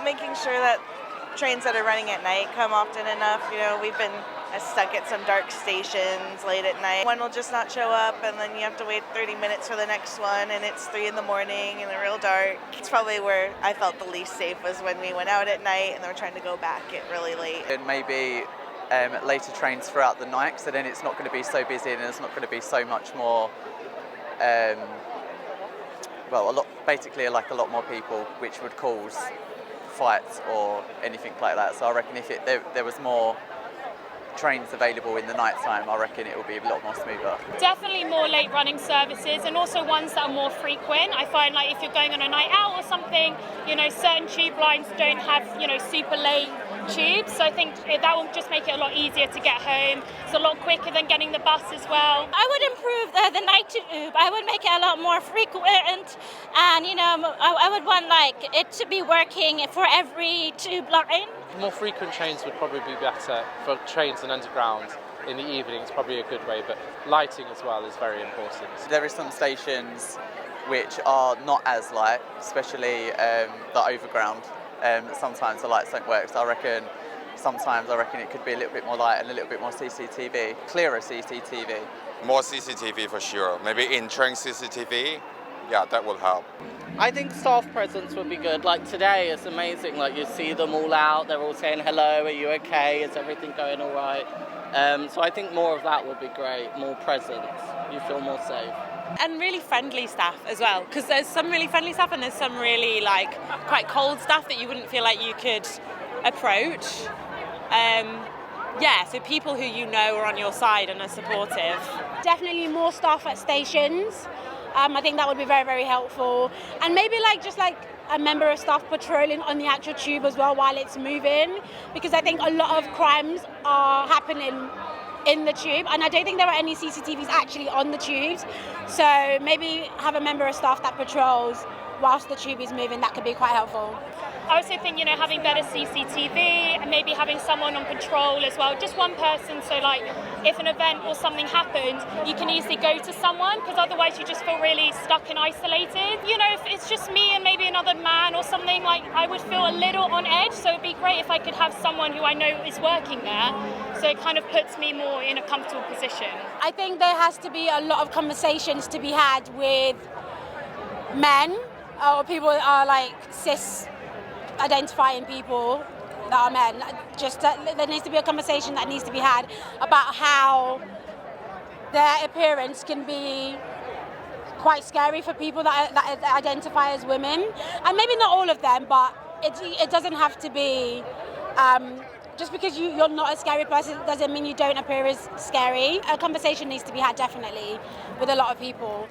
making sure that trains that are running at night come often enough. We've been stuck at some dark stations late at night. One will just not show up, and then you have to wait 30 minutes for the next one, and it's 3 in the morning and they're real dark. It's probably where I felt the least safe was when we went out at night and they were trying to go back at really late. And maybe later trains throughout the night, so then it's not going to be so busy and there's not going to be so much more, basically a lot more people, which would cause fights or anything like that. So I reckon if there was more trains available in the night time, I reckon it will be a lot more smoother. Definitely more late running services, and also ones that are more frequent. I find like if you're going on a night out or something, certain tube lines don't have, super late tubes. So I think that will just make it a lot easier to get home. It's a lot quicker than getting the bus as well. I would improve the night tube. I would make it a lot more frequent, and I would want it to be working for every tube line. More frequent trains would probably be better for trains and underground. In the evening, it's probably a good way, but lighting as well is very important. There are some stations which are not as light, especially the overground. Sometimes the lights don't work, so I reckon it could be a little bit more light and a little bit more CCTV, clearer CCTV. More CCTV for sure. Maybe in-train CCTV, yeah, that will help. I think staff presence would be good. Like today, it's amazing. Like you see them all out, they're all saying hello, are you okay? Is everything going all right? So I think more of that would be great, more presence. You feel more safe. And really friendly staff as well, because there's some really friendly staff and there's some really quite cold staff that you wouldn't feel like you could approach. So people who are on your side and are supportive. Definitely more staff at stations. I think that would be very, very helpful. And maybe just a member of staff patrolling on the actual tube as well while it's moving, because I think a lot of crimes are happening in the tube, and I don't think there are any CCTVs actually on the tubes. So maybe have a member of staff that patrols whilst the tube is moving. That could be quite helpful. I also think, having better CCTV and maybe having someone on patrol as well, just one person, so if an event or something happened, you can easily go to someone, because otherwise you just feel really stuck and isolated. If it's just me and maybe another man or something, I would feel a little on edge, so it'd be great if I could have someone who I know is working there, so it kind of puts me more in a comfortable position. I think there has to be a lot of conversations to be had with men or people that are cis identifying people that are men. There needs to be a conversation that needs to be had about how their appearance can be quite scary for people that identify as women, and maybe not all of them, but it doesn't have to be just because you're not a scary person doesn't mean you don't appear as scary. A conversation needs to be had definitely with a lot of people.